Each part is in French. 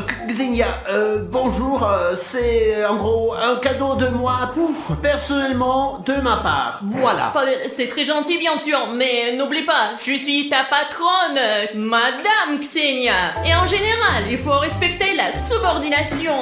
Xenia, bonjour, c'est en gros un cadeau de moi, personnellement, de ma part, voilà. C'est très gentil bien sûr, mais n'oublie pas, je suis ta patronne, Madame Xenia. Et en général, il faut respecter la subordination.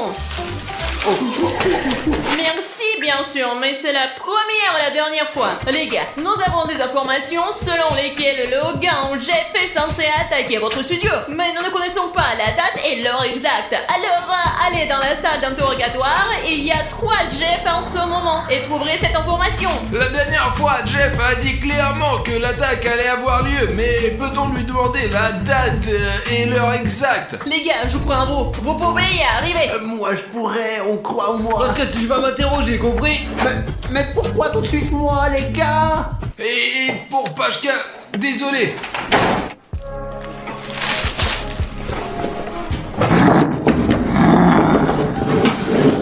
Merci bien sûr, mais c'est la première et la dernière fois. Les gars, nous avons des informations selon lesquelles le Hogan Jeff est censé attaquer votre studio. Mais nous ne connaissons pas la date et l'heure exacte. Alors, allez dans la salle d'interrogatoire et il y a 3 Jeff en ce moment et trouverez cette information. La dernière fois, Jeff a dit clairement que l'attaque allait avoir lieu, mais peut-on lui demander la date et l'heure exacte? Les gars, je crois en vous. Vous pouvez y arriver. Moi je pourrais, on croit en moi. Parce que tu vas m'interroger, compris? Mais pourquoi tout de suite moi, les gars? Et pour Pashka, désolé.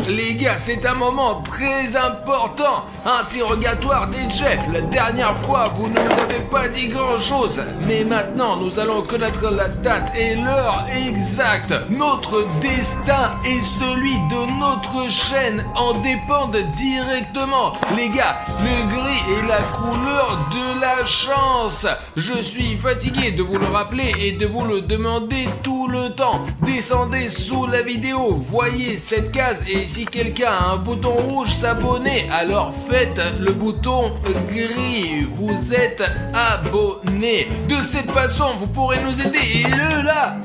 Les gars, c'est un moment très important. Interrogatoire des Jeff. La dernière fois, vous ne nous avez pas dit grand-chose. Mais maintenant, nous allons connaître la date et l'heure exacte. Notre destin et celui de notre chaîne en dépendent directement. Les gars, le gris est la couleur de la chance. Je suis fatigué de vous le rappeler et de vous le demander tout le temps. Descendez sous la vidéo, voyez cette case et si quelqu'un a un bouton rouge s'abonner, alors faites le bouton gris. Vous êtes abonné. De cette façon, vous pourrez nous aider. Et eux là,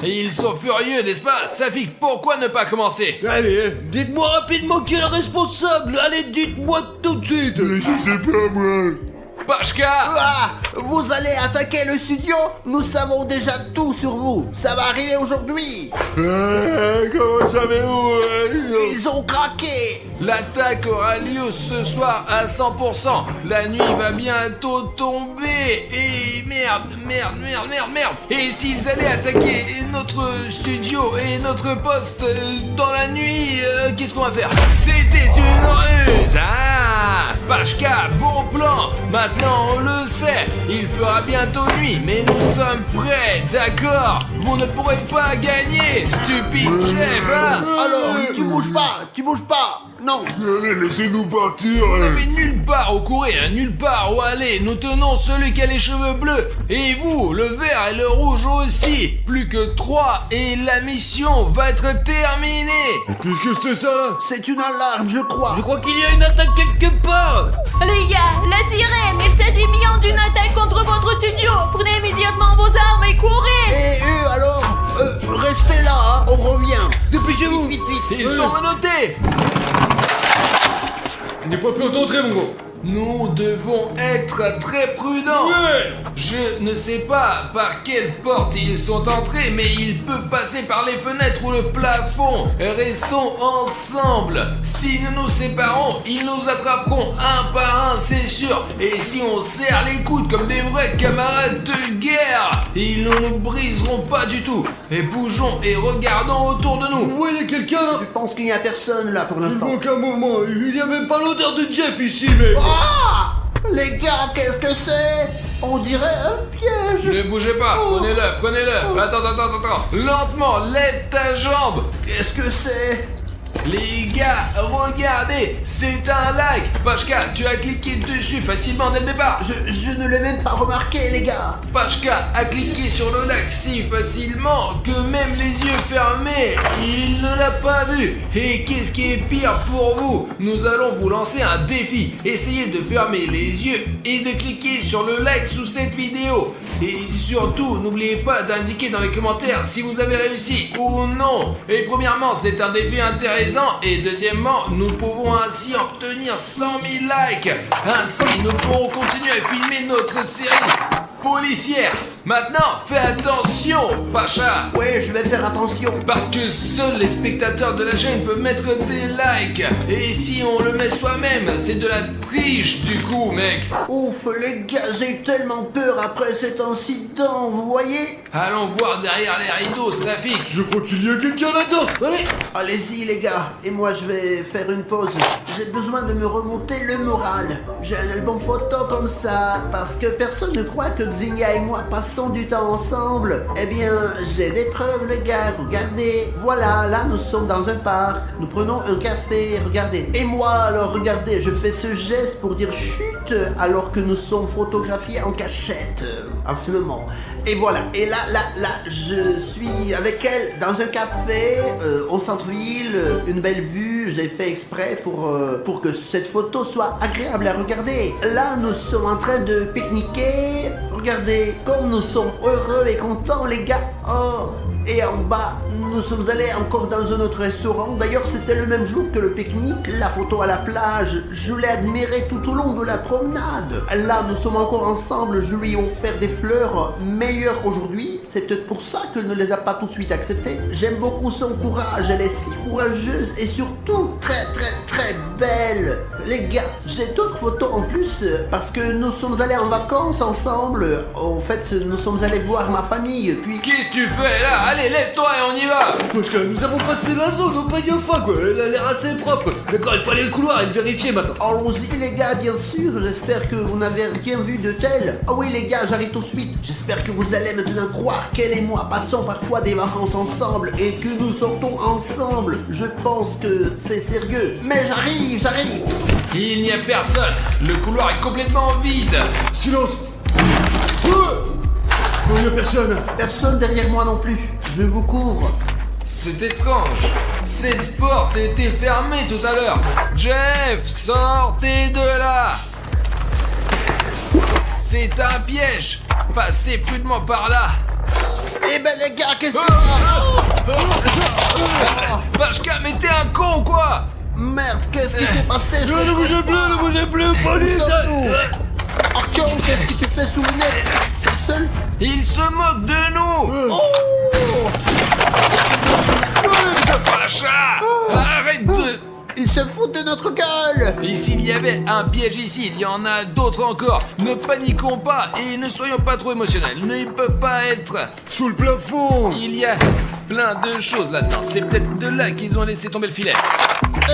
ils sont furieux, n'est-ce pas? Safik, pourquoi ne pas commencer? Allez, dites-moi rapidement qui est le responsable. Allez, dites-moi tout de suite. Mais je sais pas moi. Pashka! Ah, vous allez attaquer le studio? Nous savons déjà tout sur vous. Ça va arriver aujourd'hui. Comment savez-vous? Ils ont craqué. L'attaque aura lieu ce soir à 100%. La nuit va bientôt tomber. Et merde. Et s'ils allaient attaquer notre studio et notre poste dans la nuit, qu'est-ce qu'on va faire? C'était une ruse. Ah, Pashka, bon plan. Maintenant on le sait. Il fera bientôt nuit, mais nous sommes prêts, d'accord? Vous ne pourrez pas gagner, stupide chef, hein? Alors, tu bouges pas. Non. Allez, laissez-nous partir. Vous n'avez nulle part où courir, nulle part où aller. Nous tenons celui qui a les cheveux bleus. Et vous, le vert et le rouge aussi. Plus que 3 et la mission va être terminée. Qu'est-ce que c'est ça là? C'est une alarme, je crois. Je crois qu'il y a une attaque quelque part. Les gars, la sirène, il s'agit bien d'une attaque contre votre studio. Prenez immédiatement vos armes et courez. Et eux alors, restez là, hein, on revient. Dépêchez-vous. Vite. Ils sont menottés. Il n'est pas pu d'entrer, mon gros. Nous devons être très prudents. Ouais. Je ne sais pas par quelle porte ils sont entrés, mais ils peuvent passer par les fenêtres ou le plafond. Restons ensemble. Si nous nous séparons, ils nous attraperont un par un, c'est sûr. Et si on serre les coudes comme des vrais camarades de guerre, ils ne nous briseront pas du tout. Et bougeons et regardons autour de Vous nous. voyez quelqu'un? Je pense qu'il n'y a personne là pour Il l'instant. manque un mouvement. Il n'y a même pas l'odeur de Jeff ici, mec. Ah! Les gars, qu'est-ce que c'est? On dirait un piège. Ne bougez pas, prenez-le. Attends. Lentement, lève ta jambe. Qu'est-ce que c'est? Les gars, regardez, c'est un like. Pashka, tu as cliqué dessus facilement dès le départ. Je ne l'ai même pas remarqué, les gars. Pashka a cliqué sur le like si facilement que même les yeux fermés, il ne l'a pas vu. Et qu'est-ce qui est pire pour vous? Nous allons vous lancer un défi. Essayez de fermer les yeux et de cliquer sur le like sous cette vidéo. Et surtout, n'oubliez pas d'indiquer dans les commentaires si vous avez réussi ou non. Et premièrement, c'est un défi intéressant. Et deuxièmement, nous pouvons ainsi obtenir 100 000 likes. Ainsi, nous pourrons continuer à filmer notre série policière. Maintenant, fais attention, Pacha. Ouais, je vais faire attention. Parce que seuls les spectateurs de la chaîne peuvent mettre des likes. Et si on le met soi-même, c'est de la triche du coup, mec. Ouf, les gars, j'ai eu tellement peur après cet incident, vous voyez? Allons voir derrière les rideaux, Safik. Je crois qu'il y a quelqu'un là-dedans. Allez. Allez-y, les gars. Et moi, je vais faire une pause. J'ai besoin de me remonter le moral. J'ai un album photo comme ça, parce que personne ne croit que Xenia et moi passons passons du temps ensemble. Eh bien, j'ai des preuves, les gars. Regardez. Voilà, là, nous sommes dans un parc. Nous prenons un café. Regardez. Et moi, alors, regardez, je fais ce geste pour dire chut, alors que nous sommes photographiés en cachette. En ce moment. Et voilà. Et là, je suis avec elle dans un café au centre-ville. Une belle vue. Je l'ai fait exprès pour que cette photo soit agréable à regarder. Là, nous sommes en train de pique-niquer. Regardez, comme nous sommes heureux et contents, les gars. Oh, et en bas, nous sommes allés encore dans un autre restaurant. D'ailleurs, c'était le même jour que le pique-nique. La photo à la plage, je l'ai admirée tout au long de la promenade. Là, nous sommes encore ensemble. Je lui ai offert des fleurs meilleures qu'aujourd'hui. C'est peut-être pour ça qu'elle ne les a pas tout de suite acceptées. J'aime beaucoup son courage. Elle est si courageuse et surtout très belle. Les gars, j'ai d'autres photos en plus parce que nous sommes allés en vacances ensemble. En fait, nous sommes allés voir ma famille. Puis Qu'est-ce que tu fais là? Allez, lève-toi et on y va! Pashka, nous avons passé la zone au panier fin, quoi. Elle a l'air assez propre. D'accord, il faut aller le couloir et le vérifier maintenant. allons-y les gars, bien sûr. J'espère que vous n'avez rien vu de tel. Ah oui les gars, j'arrive tout de suite. J'espère que vous allez maintenant croire qu'elle et moi passons parfois des vacances ensemble et que nous sortons ensemble. Je pense que c'est sérieux. Mais j'arrive. Il n'y a personne! Le couloir est complètement vide! Silence. Il n'y a personne. Personne derrière moi non plus. Je vous couvre. C'est étrange! Cette porte était fermée tout à l'heure! Jeff, sortez de là! C'est un piège! Passez prudemment par là! Eh ben les gars, qu'est-ce que... Pashka, mais t'es un con quoi! Merde, qu'est-ce qui s'est passé? Ne bougez plus, police! Artyom, qu'est-ce que tu fais sous le nez? Tout seul? Il se moque de nous! Oh! Pasha! Arrête de... Il se fout de notre gueule! Et s'il y avait un piège ici, il y en a d'autres encore. Ne paniquons pas et ne soyons pas trop émotionnels. Ils ne peuvent pas être... Sous le plafond. Il y a plein de choses là-dedans. C'est peut-être de là qu'ils ont laissé tomber le filet.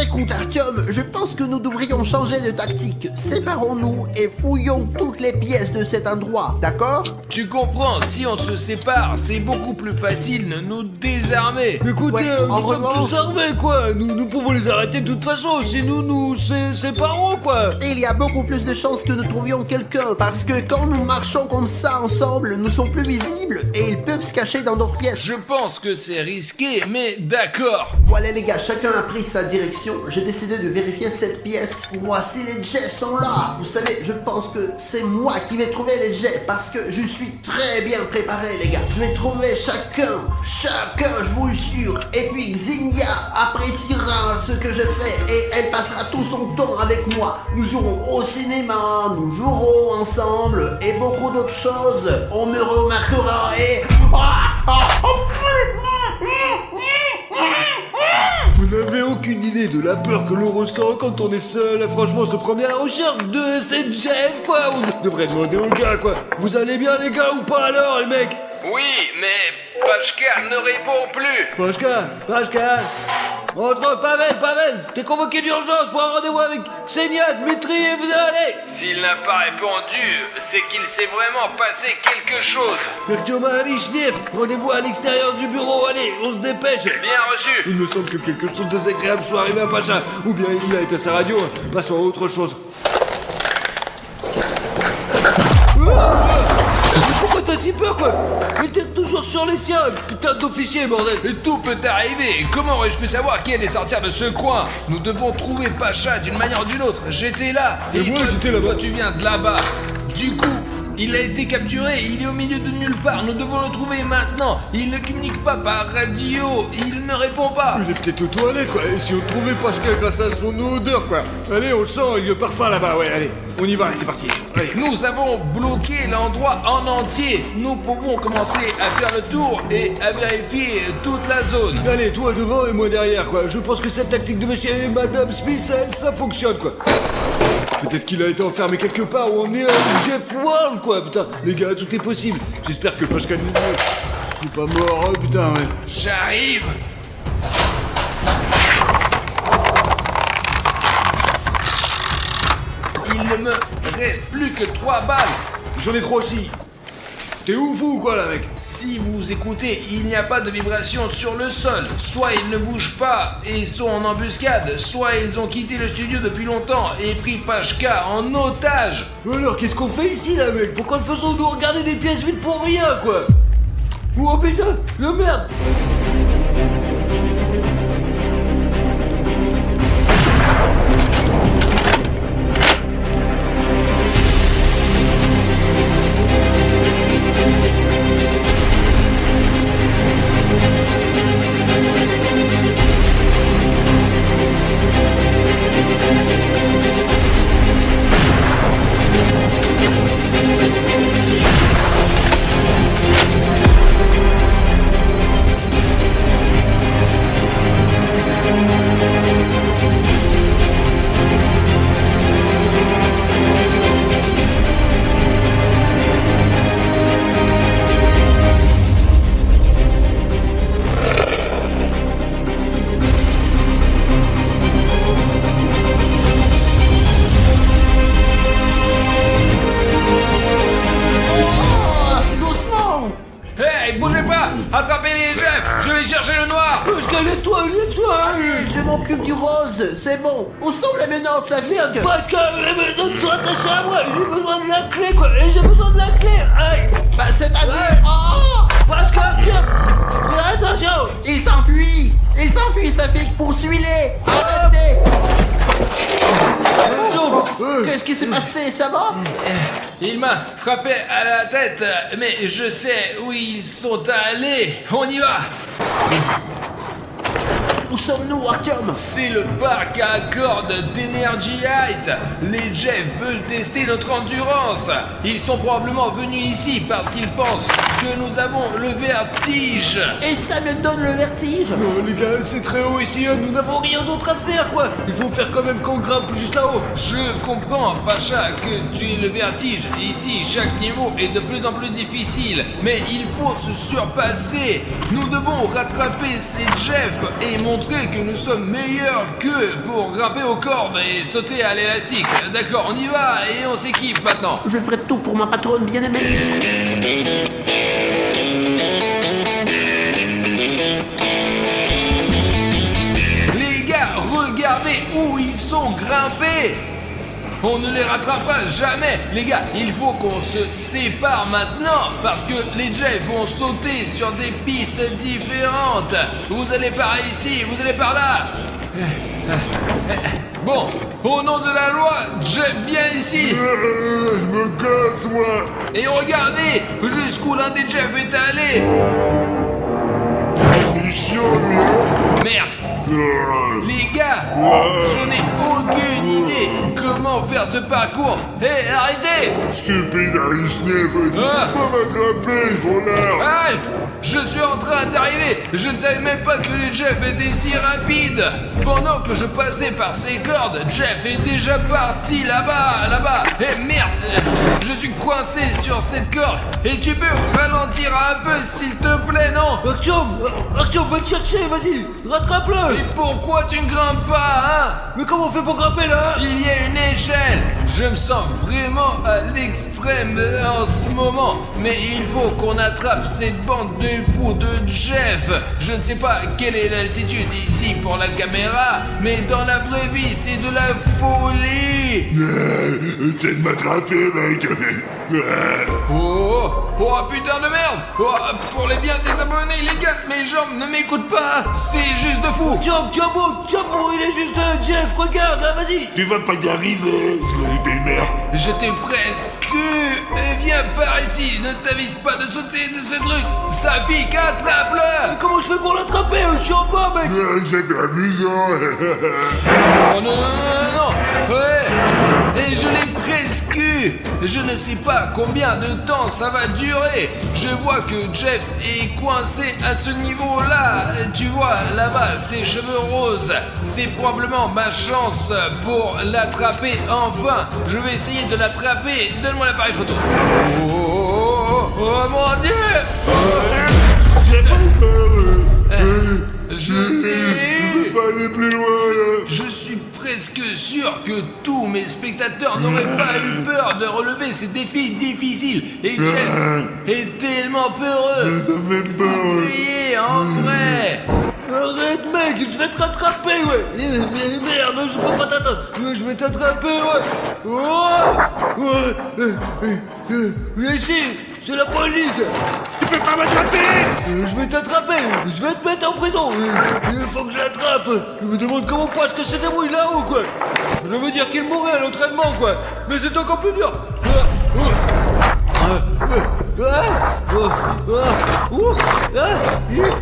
Écoute Artyom, je pense que nous devrions changer de tactique. Séparons-nous et fouillons toutes les pièces de cet endroit, d'accord? Tu comprends, si on se sépare, c'est beaucoup plus facile de nous désarmer. Écoutez, Ouais, en nous sommes revanche- tous armés, quoi. Nous pouvons les arrêter de toute façon si nous séparons, quoi. Il y a beaucoup plus de chances que nous trouvions quelqu'un, parce que quand nous marchons comme ça ensemble, nous sommes plus visibles et ils peuvent se cacher dans d'autres pièces. Je pense que c'est risqué, mais d'accord. Voilà les gars, chacun a pris sa direction. J'ai décidé de vérifier cette pièce pour voir si les Jeffs sont là. Vous savez, je pense que c'est moi qui vais trouver les Jeffs parce que je suis très bien préparé les gars. Je vais trouver chacun, je vous jure. Et puis Xenia appréciera ce que je fais et elle passera tout son temps avec moi. Nous irons au cinéma, nous jouerons ensemble et beaucoup d'autres choses. On me remarquera et... Vous n'avez aucune idée de la peur que l'on ressent quand on est seul. Franchement, se promener à la recherche de cette Jeff, quoi. On devrait demander aux gars, quoi. Vous allez bien, les gars, ou pas alors, les mecs? Oui, mais Pashka ne répond plus. Pashka. Entre, Pavel, t'es convoqué d'urgence pour un rendez-vous avec Xenia, Dmitri et vous allez. S'il n'a pas répondu, c'est qu'il s'est vraiment passé quelque chose. Artyom Alichnev, rendez-vous à l'extérieur du bureau, allez, on se dépêche. Bien reçu. Il me semble que quelque chose de désagréable soit arrivé à Pacha, ou bien il a été à sa radio, passons à autre chose. Pourquoi t'as si peur, quoi? Mais t'es toujours sur les siens, putain d'officier, bordel. Et tout peut arriver. Comment aurais-je pu savoir qui allait sortir de ce coin? Nous devons trouver Pacha d'une manière ou d'une autre. J'étais là. Et moi, toi, j'étais là-bas. Toi, tu viens de là-bas. Du coup, il a été capturé. Il est au milieu de nulle part. Nous devons le trouver maintenant. Il ne communique pas par radio. Il ne répond pas. Il est peut-être aux toilettes, quoi. Et si on trouvait Pashka grâce à son odeur, quoi. Allez, on le sent, il y a le parfum là-bas, ouais, allez. On y va, c'est parti. Allez. Nous avons bloqué l'endroit en entier. Nous pouvons commencer à faire le tour et à vérifier toute la zone. Allez, toi devant et moi derrière, quoi. Je pense que cette tactique de monsieur et madame Smith, ça fonctionne, quoi. Peut-être qu'il a été enfermé quelque part où on est à Jeff World, quoi, putain. Les gars, tout est possible. J'espère que Pashka n'est pas mort, oh, putain, ouais. J'arrive. Il ne me reste plus que 3 balles. J'en ai 3 aussi. T'es ouf ou quoi là, mec? Si vous écoutez, il n'y a pas de vibration sur le sol. Soit ils ne bougent pas et sont en embuscade, soit ils ont quitté le studio depuis longtemps et pris Pachka en otage. Alors, qu'est-ce qu'on fait ici, là, mec? Pourquoi faisons-nous regarder des pièces vides pour rien, quoi? Oh putain, la merde! Hey, bougez pas! Attrapez les Jeff! Je vais chercher le noir! Pascal, lève-toi, lève-toi! Allez, je m'occupe du rose, c'est bon. Où sont les menottes, ça vient que... Pascal, donne-toi attaché à moi! J'ai besoin de la clé, quoi! Et j'ai besoin de la clé! Aïe! Bah c'est-à-dire... Oh, Pascal, tiens! Fais attention! il s'enfuit, ça fait poursuivez-les. Arrêtez. Qu'est-ce qui s'est passé, ça va? Il m'a frappé à la tête, mais je sais où ils sont allés. On y va! Où sommes-nous, Artyom? C'est le parc à cordes d'Energy Height. Les Jeff veulent tester notre endurance. Ils sont probablement venus ici parce qu'ils pensent que nous avons le vertige. Et ça me donne le vertige. Oh, les gars, c'est très haut ici, hein. Nous n'avons rien d'autre à faire, quoi! Il faut faire quand même qu'on grimpe juste là-haut! Je comprends, Pacha, que tu aies le vertige. Ici, chaque niveau est de plus en plus difficile. Mais il faut se surpasser. Nous devons rattraper ces Jeff et montrer que nous sommes meilleurs qu'eux pour grimper aux cordes et sauter à l'élastique. D'accord, on y va et on s'équipe maintenant. Je ferai tout pour ma patronne bien-aimée. Les gars, regardez où ils sont grimpés. On ne les rattrapera jamais. Les gars, il faut qu'on se sépare maintenant parce que les Jeff vont sauter sur des pistes différentes. Vous allez par ici, vous allez par là. Bon, au nom de la loi, Jeff, viens ici. Je me casse, moi. Et regardez jusqu'où l'un des Jeff est allé. Il est chiant, lui, hein. Merde. Les gars, je n'ai aucune idée comment faire ce parcours. Hé, arrêtez! Stupide Arisnev, tu peux Ah. pas m'attraper, voleur. Halte! Je suis en train d'arriver. Je ne savais même pas que les Jeff étaient si rapides. Pendant que je passais par ces cordes, Jeff est déjà parti là-bas. Eh merde! Je suis coincé sur cette corde. Et tu peux ralentir un peu, s'il te plaît, non? Artyom, va te chercher, vas-y! Rattrape-le! Et pourquoi tu ne grimpes pas, hein? Mais comment on fait pour grimper, là? Il y a une échelle. Je me sens vraiment à l'extrême en ce moment. Mais il faut qu'on attrape cette bande de fous de Jeff. Je ne sais pas quelle est l'altitude ici pour la caméra, mais dans la vraie vie, c'est de la folie. Essaie de m'attraper, mec. Oh putain de merde. Oh, pour les biens des abonnés, les gars, mes jambes ne m'écoutent pas. C'est juste de fou. Tiens bon, il est juste Jeff, regarde, là, vas-y! Tu vas pas y arriver, des mères. J'étais presque. Viens par ici, ne t'avise pas de sauter de ce truc. Safik, attrape-le. Mais comment je fais pour l'attraper? Je suis en bas, mec! C'était amusant. Oh non. Ouais. Et je l'ai presque eu. Je ne sais pas combien de temps ça va durer. Je vois que Jeff est coincé à ce niveau-là. Tu vois, là-bas, ses cheveux roses. C'est probablement ma chance pour l'attraper enfin. Je vais essayer de l'attraper. Donne-moi l'appareil photo. Oh mon Dieu. J'ai pas peur. Je l'ai eu. Je peux pas aller plus loin, là. Je suis presque sûr que tous mes spectateurs n'auraient pas eu peur de relever ces défis difficiles. Et Jeff est tellement peureux. Ça fait peur. Priez en vrai. Arrête mec, je vais te rattraper, ouais. Merde, je peux pas t'attendre. Je vais t'attraper, ouais. Viens ici, c'est la police. Tu peux pas m'attraper. Je vais t'attraper, je vais te mettre en prison. Il faut que je l'attrape. Je me demande comment est-ce que se débrouille là-haut, quoi. Je veux dire qu'il mourrait à l'entraînement, quoi. Mais c'est encore plus dur.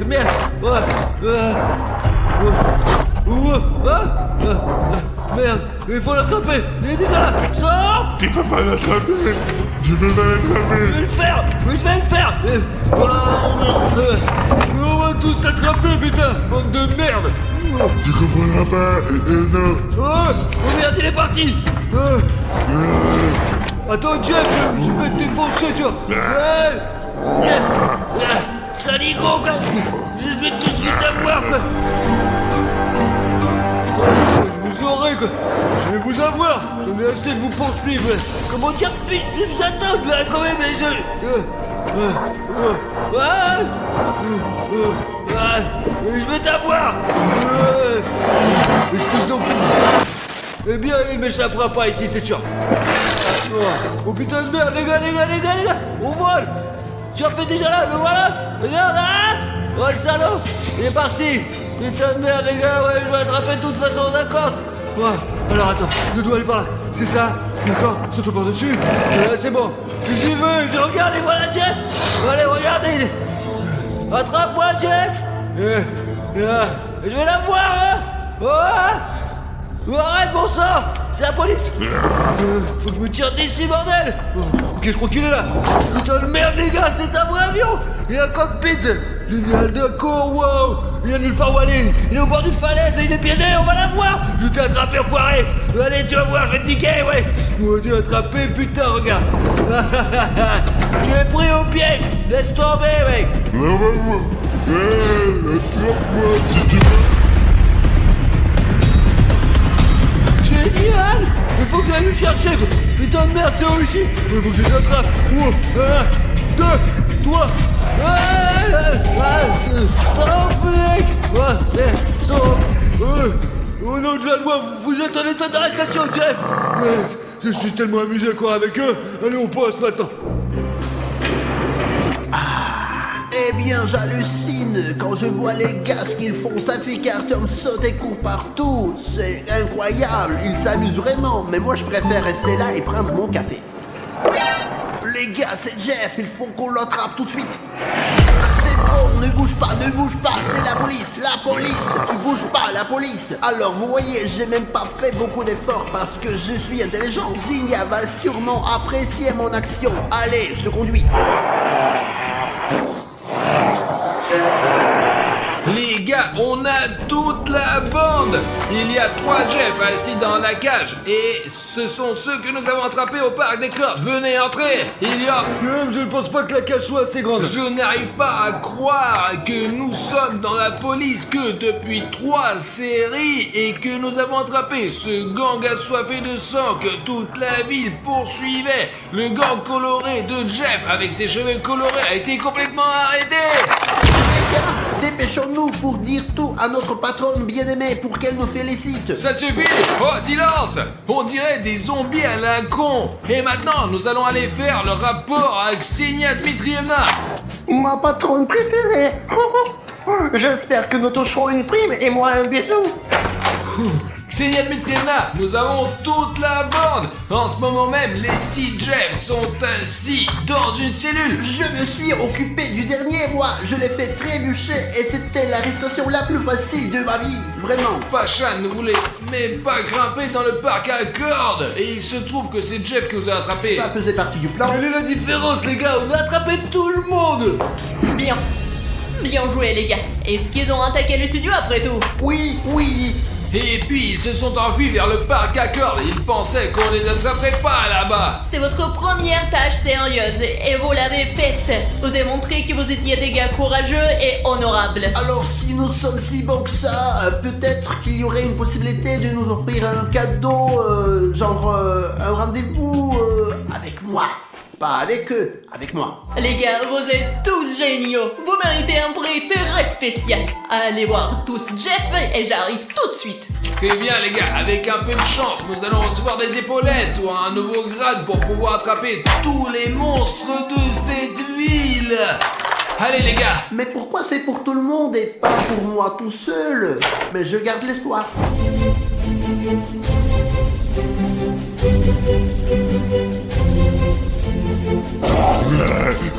Merde. Merde, il faut l'attraper. Il est déjà là. Stop. Tu peux pas l'attraper. Je peux pas l'attraper. Je vais le faire. Oui, je vais le faire. On va tous t'attraper, putain. Bande de merde. Tu comprendras pas. Non. Oh merde, il est parti. Attends, Jeff, je vais te défoncer, tu vois. Saligo, quoi. Je vais tout de suite avoir, quoi. Je vous aurai, quoi. Je vais vous avoir. J'en ai assez de vous poursuivre. Comment dire, putain, je vous attends, là, quand même. Je vais t'avoir. Espèce d'enfant. Eh bien, il m'échappera pas ici, c'est sûr. Oh putain de merde, les gars, on vole. Tu as fait déjà là, le voilà. Regarde là. Oh le salaud, il est parti. Putain de merde, les gars, ouais, je vais l'attraper de toute façon, d'accord. Ouais, alors attends, je dois aller par là. C'est ça, d'accord, saute par-dessus. C'est bon, j'y vais, je regarde et voilà Jeff. Allez, regardez. Attrape-moi, Jeff. Je vais la voir, hein. Arrête, bon sang. C'est la police. Faut que je me tire d'ici, bordel. Ok, je crois qu'il est là. Putain de merde, les gars, c'est un vrai avion. Il y a un cockpit. Génial, d'accord, wow. Il y a nulle part où aller. Il est au bord d'une falaise et il est piégé, on va l'avoir. Je t'ai attrapé, enfoiré. Allez, tu vas voir, je vais te niquer, ouais. On t'ai attrapé, putain, regarde. Tu es pris au pied. Laisse tomber, mec. On va voir. Attrape-moi si tu veux. Génial. Il faut que j'aille le chercher, quoi. Putain de merde, c'est où ici. Il faut que je les attrape. 1, 2, 3. Stop, mec. Stop. Au nom de la loi, vous êtes en état d'arrestation, Jeff. Je suis tellement amusé à courir avec eux. Allez, on passe maintenant. Eh bien, j'hallucine quand je vois les gars ce qu'ils font. Ça fait Carton saute et court partout. C'est incroyable, ils s'amusent vraiment. Mais moi, je préfère rester là et prendre mon café. Les gars, c'est Jeff, il faut qu'on l'attrape tout de suite. C'est bon, ne bouge pas, c'est la police. Tu bouges pas, la police. Alors, vous voyez, j'ai même pas fait beaucoup d'efforts parce que je suis intelligent. Zinga va sûrement apprécier mon action. Allez, je te conduis. Les gars, on a toute la bande. Il y a 3 Jeff assis dans la cage. Et ce sont ceux que nous avons attrapés au parc des cordes. Venez entrer. Il y a... Même je ne pense pas que la cage soit assez grande. Je n'arrive pas à croire que nous sommes dans la police que depuis 3 séries et que nous avons attrapé ce gang assoiffé de sang que toute la ville poursuivait. Le gang coloré de Jeff avec ses cheveux colorés a été complètement arrêté. Les gars, dépêchons-nous pour dire tout à notre patronne bien-aimée pour qu'elle nous félicite. Ça suffit. Oh, silence. On dirait des zombies à la con. Et maintenant, nous allons aller faire le rapport à Ksenia Dmitrievna. Ma patronne préférée. J'espère que nous toucherons une prime et moi un bisou. Ksenia Dmitrievna, nous avons toute la bande. En ce moment même, les 6 Jeff sont ainsi dans une cellule. Je me suis occupé du dernier, moi. Je l'ai fait trébucher et c'était l'arrestation la plus facile de ma vie. Vraiment. Pacha ne voulait même pas grimper dans le parc à cordes. Et il se trouve que c'est Jeff qui vous a attrapé. Ça faisait partie du plan. Quelle est la différence, les gars? On a attrapé tout le monde. Bien joué les gars. Est-ce qu'ils ont attaqué le studio après tout? Oui. Et puis ils se sont enfuis vers le parc à cordes. Ils pensaient qu'on les attraperait pas là-bas. C'est votre première tâche sérieuse et vous l'avez faite. Vous avez montré que vous étiez des gars courageux et honorables. Alors si nous sommes si bons que ça, peut-être qu'il y aurait une possibilité de nous offrir un cadeau, genre un rendez-vous avec moi. Pas avec eux, avec moi. Les gars, vous êtes tous géniaux. Vous méritez un prix très spécial. Allez voir tous Jeff et j'arrive tout de suite. Très bien les gars, avec un peu de chance, nous allons recevoir des épaulettes ou un nouveau grade pour pouvoir attraper tous les monstres de cette ville. Allez les gars. Mais pourquoi c'est pour tout le monde et pas pour moi tout seul? Mais je garde l'espoir.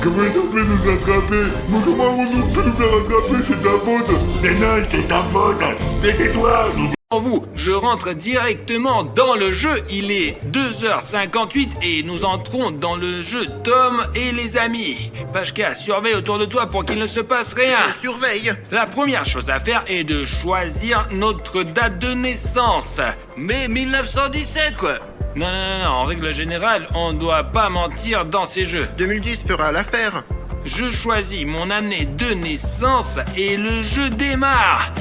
Comment ils ont pu nous attraper? Mais comment avons-nous pu nous faire attraper? C'est ta faute! Mais non, c'est ta faute! Tais-toi! Pour vous, je rentre directement dans le jeu. Il est 2h58 et nous entrons dans le jeu Tom et les amis. Pashka, surveille autour de toi pour qu'il ne se passe rien. Je surveille. La première chose à faire est de choisir notre date de naissance. Mais 1917, quoi. Non, en règle générale, on doit pas mentir dans ces jeux. 2010 fera l'affaire. Je choisis mon année de naissance et le jeu démarre.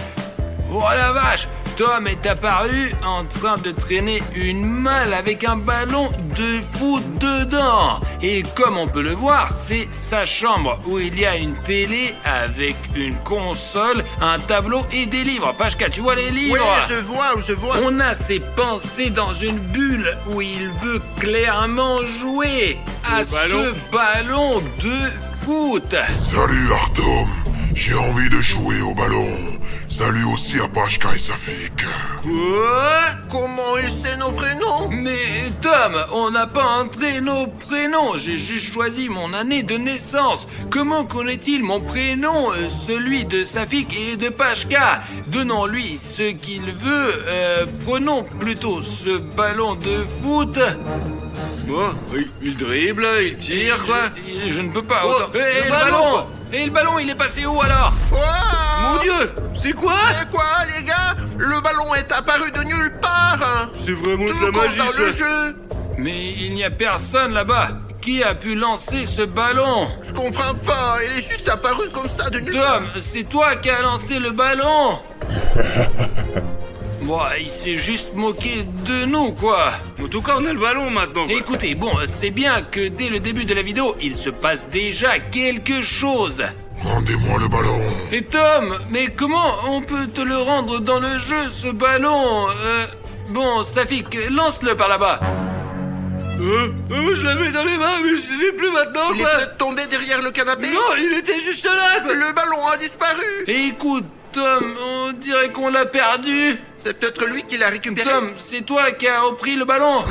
Oh la vache! Tom est apparu en train de traîner une malle avec un ballon de foot dedans. Et comme on peut le voir, c'est sa chambre où il y a une télé avec une console, un tableau et des livres. Pashka, tu vois les livres? Oui, je vois. On a ses pensées dans une bulle où il veut clairement jouer à ce ballon de foot. Salut Artom! J'ai envie de jouer au ballon. Salut aussi à Pashka et Safik. Comment il sait nos prénoms? Mais Tom, on n'a pas entré nos prénoms. J'ai juste choisi mon année de naissance. Comment connaît-il mon prénom, celui de Safik et de Pashka? Donnons-lui ce qu'il veut. Prenons plutôt ce ballon de foot. Bon, il dribble, il tire, quoi. Je ne peux pas. Oh, autant. Et le ballon. Et le ballon, il est passé où alors? Mon Dieu, c'est quoi? C'est quoi les gars? Le ballon est apparu de nulle part. C'est vraiment de la Tout comme magie, dans le ça. jeu. Mais il n'y a personne là-bas. Qui a pu lancer ce ballon? Je comprends pas, il est juste apparu comme ça de nulle part. Tom, c'est toi qui as lancé le ballon. Bon, il s'est juste moqué de nous, quoi. En tout cas, on a le ballon maintenant, quoi. Écoutez, bon, c'est bien que dès le début de la vidéo, il se passe déjà quelque chose. Rendez-moi le ballon. Et Tom, mais comment on peut te le rendre dans le jeu, ce ballon? Bon, Safik, lance-le par là-bas. Je l'avais dans les mains, mais je l'ai plus maintenant, Il est quoi. peut-être tombé derrière le canapé. Non, il était juste là, quoi. Le ballon a disparu. Écoute, Tom, on dirait qu'on l'a perdu. C'est peut-être lui qui l'a récupéré. Tom, c'est toi qui as repris le ballon.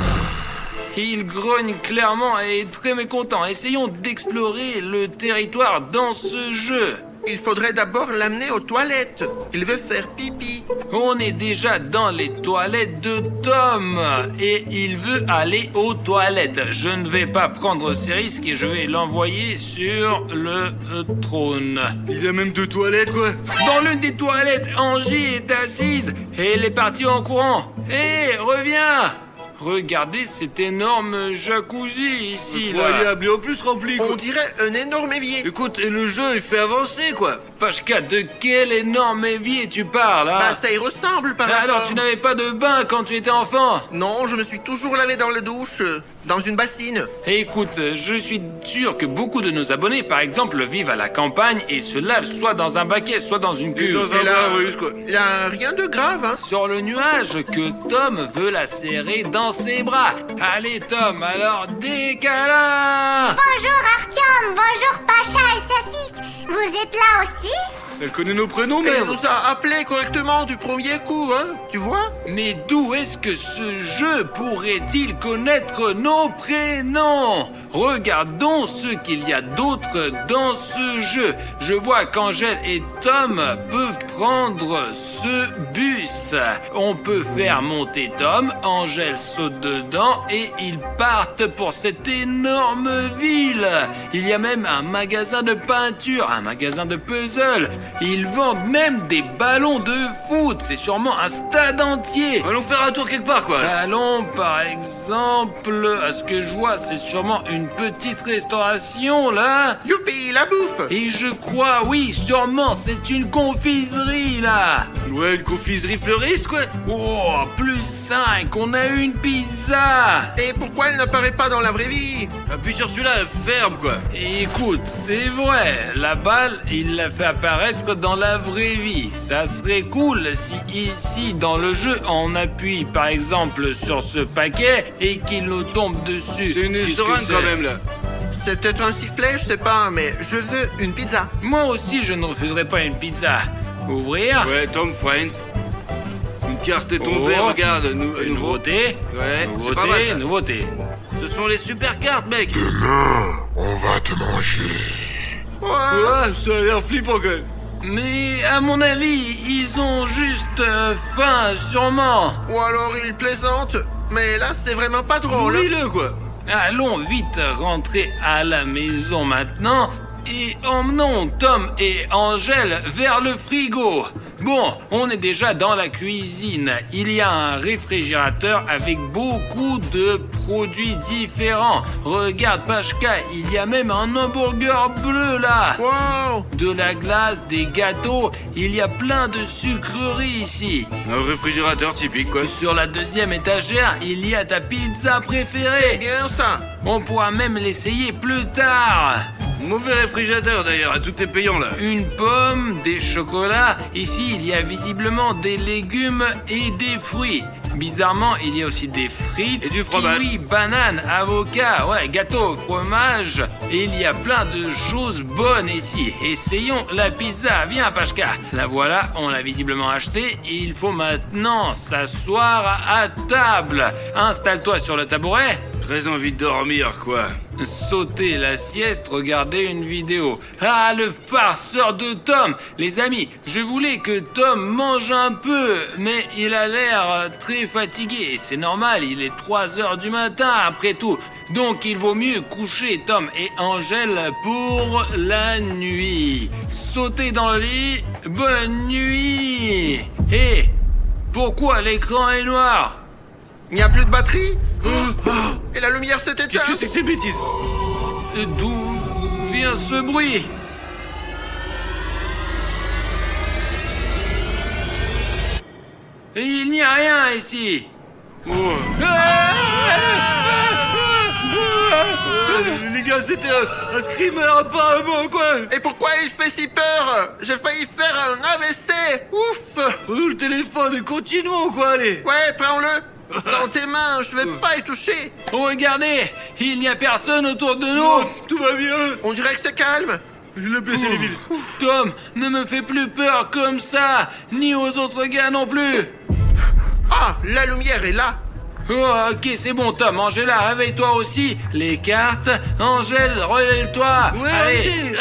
Il grogne clairement et est très mécontent. Essayons d'explorer le territoire dans ce jeu. Il faudrait d'abord l'amener aux toilettes. Il veut faire pipi. On est déjà dans les toilettes de Tom et il veut aller aux toilettes. Je ne vais pas prendre ces risques et je vais l'envoyer sur le trône. Il y a même 2 toilettes, quoi. Dans l'une des toilettes, Angie est assise et elle est partie en courant. Hé, reviens! Regardez cet énorme jacuzzi ici, là. Incroyable, et en plus rempli, quoi. On dirait un énorme évier. Écoute, et le jeu, il fait avancer, quoi. Pashka, de quel énorme évier tu parles, hein? Bah ça y ressemble par la Alors, forme. tu n'avais pas de bain quand tu étais enfant? Non, je me suis toujours lavé dans la douche, dans une bassine. Écoute, je suis sûr que beaucoup de nos abonnés, par exemple, vivent à la campagne et se lavent soit dans un baquet, soit dans une Et cuve. dans un Et là, bain russe, quoi. il y a rien de grave, hein. Sur le nuage que Tom veut la serrer dans ses bras. Allez, Tom, alors décala! Bonjour Artyom, bonjour Pacha et Safik. Vous êtes là aussi? Elle connaît nos prénoms, Elle merde. nous a appelés correctement du premier coup, hein. Tu vois? Mais d'où est-ce que ce jeu pourrait-il connaître nos prénoms? Regardons ce qu'il y a d'autre dans ce jeu. Je vois qu'Angèle et Tom peuvent prendre ce bus. On peut faire monter Tom, Angèle saute dedans et ils partent pour cette énorme ville. Il y a même un magasin de peinture, un magasin de puzzle. Ils vendent même des ballons de foot. C'est sûrement un stade entier. Allons faire un tour quelque part, quoi. Allons, par exemple, à ce que je vois, c'est sûrement une petite restauration, là. Youpi, la bouffe. Et je crois, oui, sûrement, c'est une confiserie, là. Ouais, une confiserie fleuriste, quoi. Oh, plus 5, on a une pizza. Et pourquoi elle n'apparaît pas dans la vraie vie? Appuie sur celui-là, ferme, quoi. Écoute, c'est vrai, la balle, il l'a fait apparaître dans la vraie vie. Ça serait cool si ici, dans le jeu, on appuie par exemple sur ce paquet et qu'il nous tombe dessus. C'est une Qu'est-ce que seringue c'est quand même, là. C'est peut-être un sifflet, je sais pas, mais je veux une pizza. Moi aussi, je ne refuserai pas une pizza. Ouvrir. Ouais, Tom Friends. Une carte est tombée, Oh. regarde. Nouveauté. Ouais, c'est pas mal, ça. Nouveauté. Ce sont les super cartes, mec. On va te manger. Ouais, ça a l'air flippant, quand même. Mais à mon avis, ils ont juste faim, sûrement. Ou alors il plaisante, mais là c'est vraiment pas drôle. Nourris-le, quoi. Allons vite rentrer à la maison maintenant et emmenons Tom et Angèle vers le frigo. Bon, on est déjà dans la cuisine. Il y a un réfrigérateur avec beaucoup de produits différents. Regarde, Pachka, il y a même un hamburger bleu là. Wow. De la glace, des gâteaux, il y a plein de sucreries ici. Un réfrigérateur typique, quoi. Sur la deuxième étagère, il y a ta pizza C'est préférée. bien ça. On pourra même l'essayer plus tard. Mauvais réfrigérateur, d'ailleurs. Tout est payant, là. Une pomme, des chocolats. Ici, il y a visiblement des légumes et des fruits. Bizarrement, il y a aussi des frites, Et du fromage. kiwi, bananes, avocats, ouais, gâteau, fromage. Et il y a plein de choses bonnes ici. Essayons la pizza. Viens, Pachka. La voilà, on l'a visiblement achetée. Il faut maintenant s'asseoir à table. Installe-toi sur le tabouret. Très envie de dormir, quoi. Sauter la sieste, regarder une vidéo. Ah, le farceur de Tom. Les amis, je voulais que Tom mange un peu, mais il a l'air très fatigué. C'est normal, il est 3 heures du matin après tout. Donc il vaut mieux coucher Tom et Angèle pour la nuit. Sauter dans le lit, bonne nuit. Hé, pourquoi l'écran est noir? Il n'y a plus de batterie. Et la lumière s'est éteinte. Qu'est-ce que c'est que ces bêtises? D'où vient ce bruit? Il n'y a rien ici. Oh. Les gars, c'était un screamer apparemment, quoi. Et pourquoi il fait si peur? J'ai failli faire un AVC. Ouf. Prenons le téléphone et continuons, quoi, allez. Ouais, prends-le. Dans tes mains, je vais pas y toucher. Regardez, il n'y a personne autour de nous. Oh, tout va bien. On dirait que c'est calme. Je l'ai baissé les vides. Tom, ne me fais plus peur comme ça, ni aux autres gars non plus. Ah, la lumière est là. Oh, ok, c'est bon, Tom. Angela, réveille-toi aussi. Les cartes. Angèle, relève-toi. Ouais,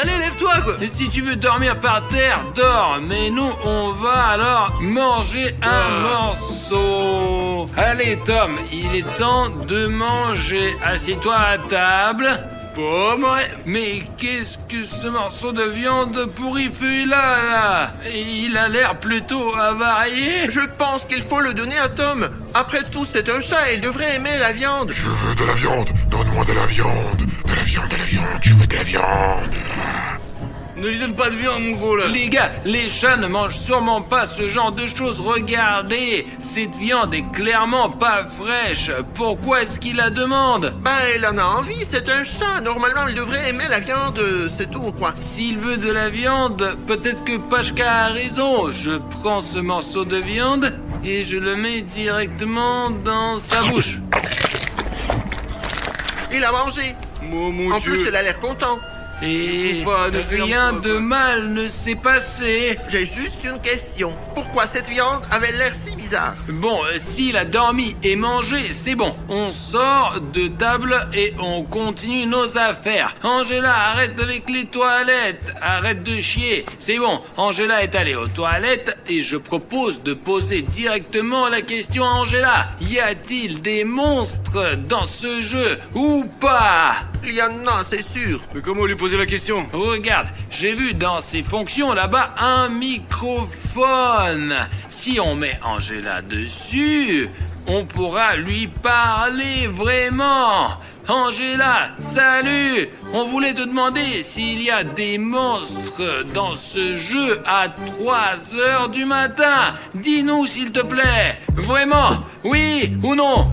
allez, lève-toi, quoi. Et si tu veux dormir par terre, dors. Mais nous, on va alors manger un morceau. Allez, Tom, il est temps de manger. Assieds-toi à table. Pomme, ouais. Mais qu'est-ce que ce morceau de viande pourri fait là? Il a l'air plutôt avarié. Je pense qu'il faut le donner à Tom. Après tout, c'est un chat et il devrait aimer la viande. Je veux de la viande. Donne-moi de la viande. De la viande, de la viande. Je veux de la viande. Ne lui donne pas de viande, mon gros, là. Les gars, les chats ne mangent sûrement pas ce genre de choses. Regardez, cette viande est clairement pas fraîche. Pourquoi est-ce qu'il la demande? Bah, il en a envie, c'est un chat. Normalement, il devrait aimer la viande, c'est tout, quoi. S'il veut de la viande, peut-être que Pachka a raison. Je prends ce morceau de viande et je le mets directement dans sa bouche. Il a mangé. Oh, mon En Dieu. plus, il a l'air content. Et Faut pas ne faire rien pas, de quoi. mal ne s'est passé. J'ai juste une question. Pourquoi cette viande avait l'air si bizarre? bizarre. Bon, s'il a dormi et mangé, c'est bon. On sort de table et on continue nos affaires. Angela, arrête avec les toilettes. Arrête de chier. C'est bon, Angela est allée aux toilettes et je propose de poser directement la question à Angela. Y a-t-il des monstres dans ce jeu ou pas? Il y en a, c'est sûr. Mais comment lui poser la question? Regarde, j'ai vu dans ses fonctions là-bas un microphone. Si on met Angela dessus, on pourra lui parler vraiment. Angela, salut! On voulait te demander s'il y a des monstres dans ce jeu à 3h du matin. Dis-nous s'il te plaît. Vraiment, oui ou non?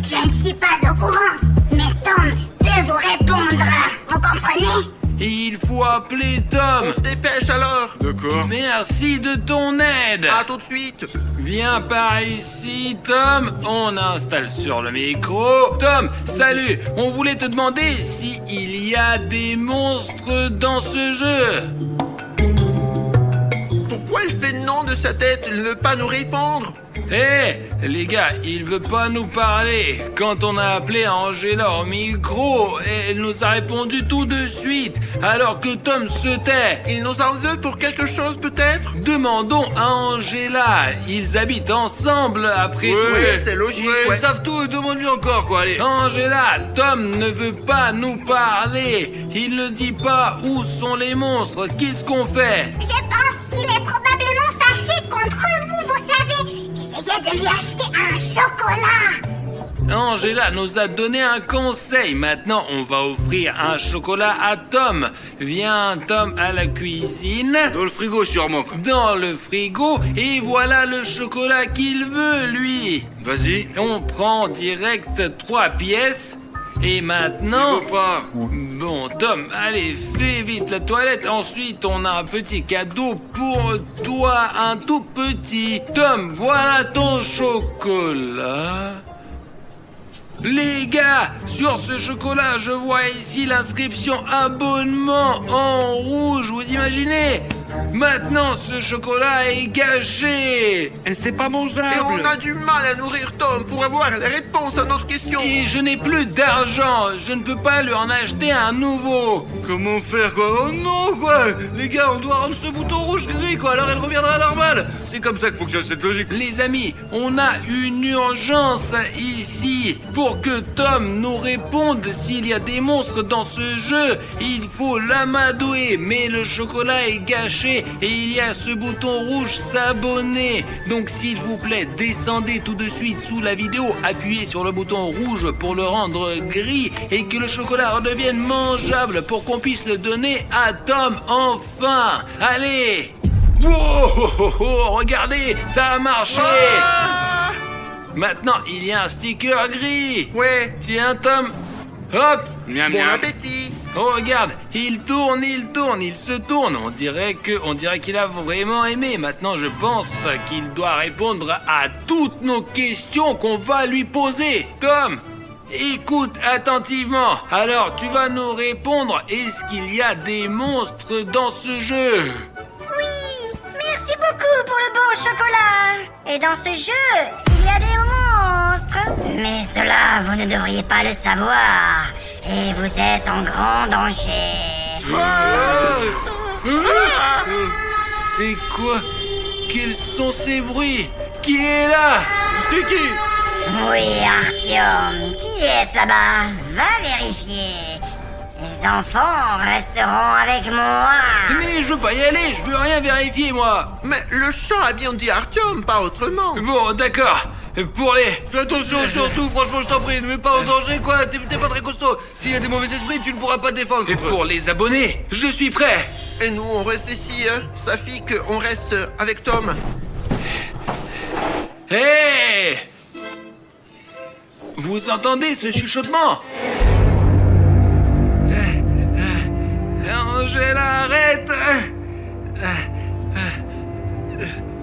Je ne suis pas au courant, mais Tom peut vous répondre. Vous comprenez? Il faut appeler Tom. On se dépêche alors. D'accord. Merci de ton aide. À tout de suite. Viens par ici, Tom. On installe sur le micro. Tom, salut. On voulait te demander s'il y a des monstres dans ce jeu. Pourquoi il fait non de sa tête? Il ne veut pas nous répondre. Hé, les gars, il veut pas nous parler. Quand on a appelé Angela au micro, elle nous a répondu tout de suite, alors que Tom se tait. Il nous en veut pour quelque chose peut-être? Demandons à Angela. Ils habitent ensemble après tout. Oui, c'est logique, Ouais, ouais. ils savent tout, demande-lui encore, quoi, allez. Angela, Tom ne veut pas nous parler. Il ne dit pas où sont les monstres. Qu'est-ce qu'on fait? Je pense qu'il est probablement fâché contre vous, vous savez. Essayez de lui acheter un chocolat. Angela nous a donné un conseil. Maintenant, on va offrir un chocolat à Tom. Viens, Tom, à la cuisine. Dans le frigo, sûrement, quoi. Dans le frigo. Et voilà le chocolat qu'il veut, lui. Vas-y. On prend direct 3 pièces. Et maintenant... Il faut pas. Bon, Tom, allez, fais vite la toilette. Ensuite, on a un petit cadeau pour toi, un tout petit. Tom, voilà ton chocolat. Les gars, sur ce chocolat, je vois ici l'inscription abonnement en rouge, vous imaginez? Maintenant, ce chocolat est gâché. Et c'est pas mangeable. Et on a du mal à nourrir Tom pour avoir les réponses à notre question. Et je n'ai plus d'argent, je ne peux pas lui en acheter un nouveau. Comment faire, quoi? Oh non, quoi! Les gars, on doit rendre ce bouton rouge gris, quoi, alors elle reviendra normale. C'est comme ça que fonctionne cette logique. Les amis, on a une urgence ici. Pour que Tom nous réponde s'il y a des monstres dans ce jeu, il faut l'amadouer. Mais le chocolat est gâché et il y a ce bouton rouge s'abonner. Donc s'il vous plaît, descendez tout de suite sous la vidéo, appuyez sur le bouton rouge pour le rendre gris et que le chocolat redevienne mangeable pour qu'on puisse le donner à Tom enfin. Allez! Wow, regardez, ça a marché. Maintenant, il y a un sticker gris. Ouais. Tiens, Tom. Hop. Miam, Bon miam. appétit. Oh, regarde, il tourne, il se tourne. On dirait qu'il a vraiment aimé. Maintenant, je pense qu'il doit répondre à toutes nos questions qu'on va lui poser. Tom, écoute attentivement. Alors, tu vas nous répondre. Est-ce qu'il y a des monstres dans ce jeu? Oui, merci beaucoup pour le bon chocolat. Et dans ce jeu, il y a des monstres. Mais cela, vous ne devriez pas le savoir. Et vous êtes en grand danger. C'est quoi? Quels sont ces bruits? Qui est là? C'est qui? Oui, Artyom, qui est-ce là-bas? Va vérifier. Les enfants resteront avec moi. Mais je veux pas y aller, je veux rien vérifier, moi. Mais le chat a bien dit Artyom, pas autrement. Bon, d'accord. Pour les... Fais attention surtout, franchement, je t'en prie, ne mets pas en danger, quoi. T'es pas très costaud. S'il y a des mauvais esprits, tu ne pourras pas te défendre. Et contre eux. pour les abonnés, je suis prêt. Et nous, on reste ici, hein. Safik, on reste avec Tom. Hé! Vous entendez ce chuchotement? Angela, arrête!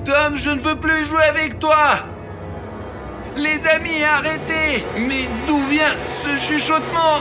Tom, je ne veux plus jouer avec toi! Les amis, arrêtez! Mais d'où vient ce chuchotement?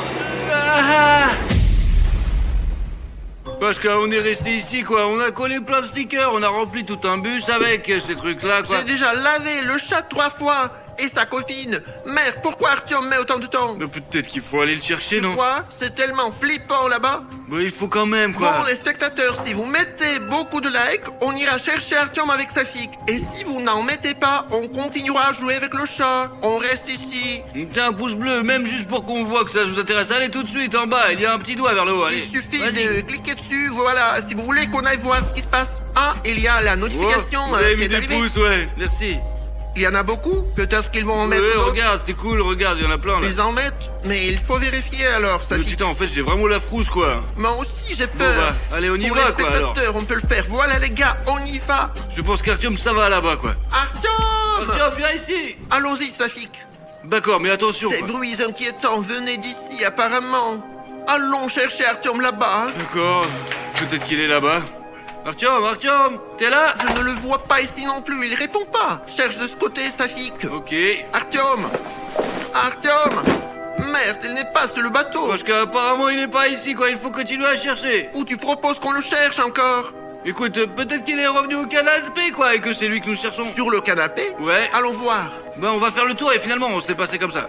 Parce qu'on est resté ici, quoi. On a collé plein de stickers, on a rempli tout un bus avec ces trucs-là, quoi. J'ai déjà lavé le chat 3 fois et sa copine. Merde, pourquoi Artyom met autant de temps? Mais peut-être qu'il faut aller le chercher, non? Quoi? C'est tellement flippant là-bas. Mais il faut quand même, quoi. Bon, les spectateurs, si vous mettez beaucoup de likes, on ira chercher Artyom avec sa fille. Et si vous n'en mettez pas, on continuera à jouer avec le chat. On reste ici. Tiens, un pouce bleu, même juste pour qu'on voit que ça vous intéresse. Allez, tout de suite, en bas, il y a un petit doigt vers le haut, allez. Il suffit Vas-y. de cliquer dessus, voilà, si vous voulez qu'on aille voir ce qui se passe. Ah, il y a la notification Oh, vous avez qui mis est des arrivée. pouces, ouais, merci. Il y en a beaucoup, peut-être qu'ils vont en mettre Ouais, d'autres. regarde, c'est cool, regarde, il y en a plein, là. Ils en mettent, mais il faut vérifier alors, ça Mais fait. putain, en fait, j'ai vraiment la frousse, quoi. Moi aussi j'ai Bon, peur. bah, allez, on y Pour va, les quoi, alors. spectateurs, on peut le faire. Voilà les gars, on y va. Je pense qu'Artyom, ça va là-bas, quoi. Artyom Artyom, viens ici. Allons-y, Safik. D'accord, mais attention, Ces quoi. bruits inquiétants venaient d'ici, apparemment. Allons chercher Artyom là-bas. D'accord, peut-être qu'il est là-bas. Artyom, t'es là? Je ne le vois pas ici non plus, il répond pas. Cherche de ce côté, Safik. Ok. Artyom Merde, il n'est pas sur le bateau. Parce qu'apparemment, il n'est pas ici, quoi. Il faut continuer à chercher. Ou tu proposes qu'on le cherche encore? Écoute, peut-être qu'il est revenu au canapé, quoi, et que c'est lui que nous cherchons. Sur le canapé? Ouais. Allons voir. Ben, on va faire le tour et finalement, on s'est passé comme ça.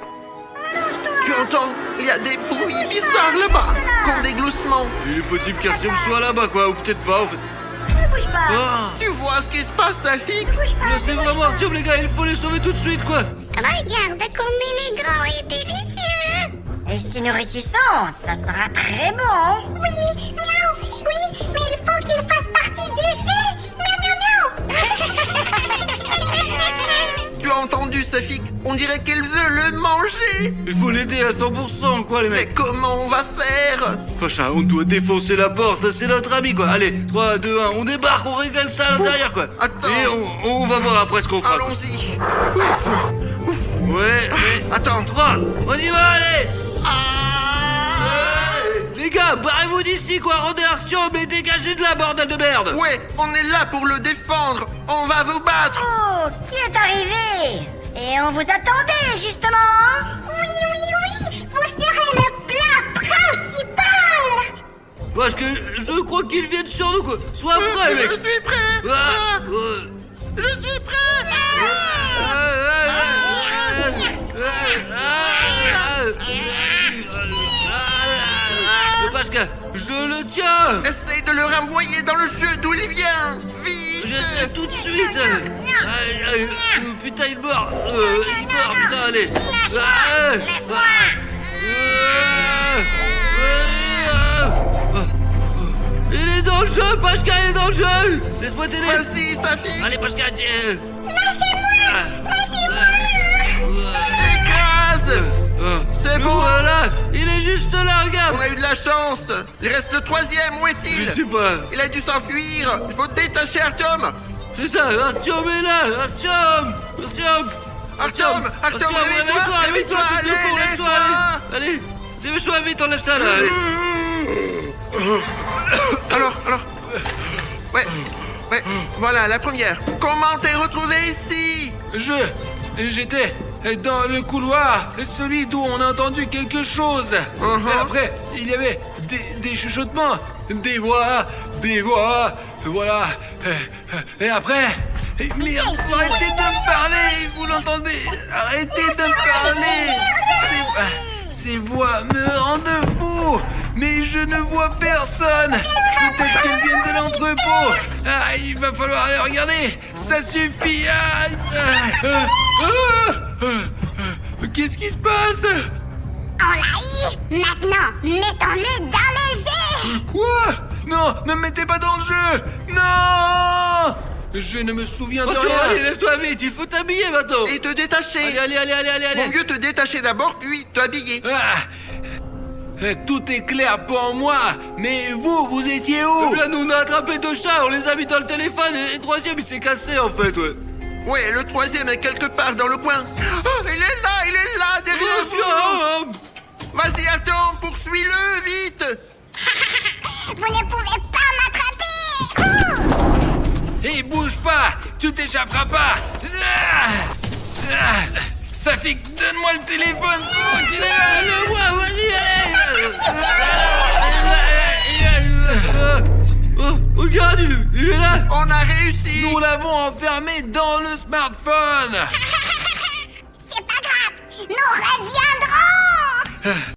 Tu entends? Il y a des bruits bizarres là-bas, comme des gloussements. Il est possible qu'Artyom soit là-bas, quoi, ou peut-être pas, en fait. Ne bouge pas. Ah, Tu vois ce qui se passe, Safik? Bouge pas. là, c'est vraiment Artyom, les gars, il faut les sauver tout de suite, quoi. Regarde comme il est grand et délicieux. Et si nous réussissons, ça sera très bon. Oui, miaou, oui, mais il faut qu'il fasse partie du jeu. Miaou, miaou, miaou. Tu as entendu, Safik? On dirait qu'elle veut le manger. Il faut l'aider à 100%, quoi, les Mais mecs. comment on va faire? Prochain, on doit défoncer la porte, c'est notre ami, quoi. Allez, 3, 2, 1, on débarque, on régale ça à l'intérieur, quoi. Attends. Et on va voir après ce qu'on fera. quoi. Allons-y. Ouais, mais... Attends. 3, on y va, allez. Ah Les gars, barrez-vous d'ici, quoi. Rendez Artyom et dégagez de la bordel de merde. Ouais, on est là pour le défendre. On va vous battre. Oh, qui est arrivé? Et on vous attendait, justement. Oui, oui, oui, vous serez le plat principal. Parce que je crois qu'ils viennent sur nous, quoi. Sois prêt, mec. Je suis prêt. Ah, Je suis prêt. Parce que je le tiens. Essaye de le renvoyer dans le jeu d'où il vient. Vite. Je sais tout de suite. Putain, il meurt. Il meurt, putain, allez. Laisse-moi. Il est dans le jeu, Pashka, il est dans le jeu. Laisse-moi t'aider. Vas-y, Safik. Allez, Pashka, tiens. Écrase. C'est bon. Voilà, il est juste là, regarde. On a eu de la chance. Il reste le troisième. Où Je est-il? sais pas. Il a dû s'enfuir. Il faut détacher Artyom. C'est ça, Artyom est là. Artyom, réveille-toi, réveille-toi, allez, tout court, lève-toi, lève-toi. allez, dépêche-toi vite, enlève ça là, allez. Alors. Ouais, voilà la première. Comment t'es retrouvé ici? J'étais dans le couloir, celui d'où on a entendu quelque chose. Et après, il y avait des chuchotements, des voix, voilà. Et après... Mais arrêtez de me parler, vous l'entendez? Arrêtez de me parler. Ces voix me rendent fou, mais je ne vois personne. Peut-être qu'elles viennent de l'entrepôt. Ah, il va falloir aller regarder. Ça suffit. Qu'est-ce qui se passe? On l'a eu. Maintenant, mettons-le dans le jeu. Quoi? Non, ne me mettez pas dans le jeu. Non! Je ne me souviens de Artyom, allez, rien. lève-toi vite, il faut t'habiller maintenant. Et te détacher. Allez. Vaut mieux te détacher d'abord, puis t'habiller. Tout est clair pour moi, mais vous étiez où? Là, nous on a attrapé 2 chats, on les a mis dans le téléphone et le troisième il s'est cassé en fait, ouais. Ouais, le troisième est quelque part dans le coin. Oh, il est là, derrière vous. Vas-y, Artyom, poursuis-le, vite. Vous ne pouvez pas m'attraper. Et bouge pas, tu t'échapperas pas. Safik, donne-moi le téléphone. Oh, qu'il est là. Le vois, vas-y, allez. Oh, regarde, il est là. On a réussi. Nous l'avons enfermé dans le smartphone. C'est pas grave, nous reviendrons.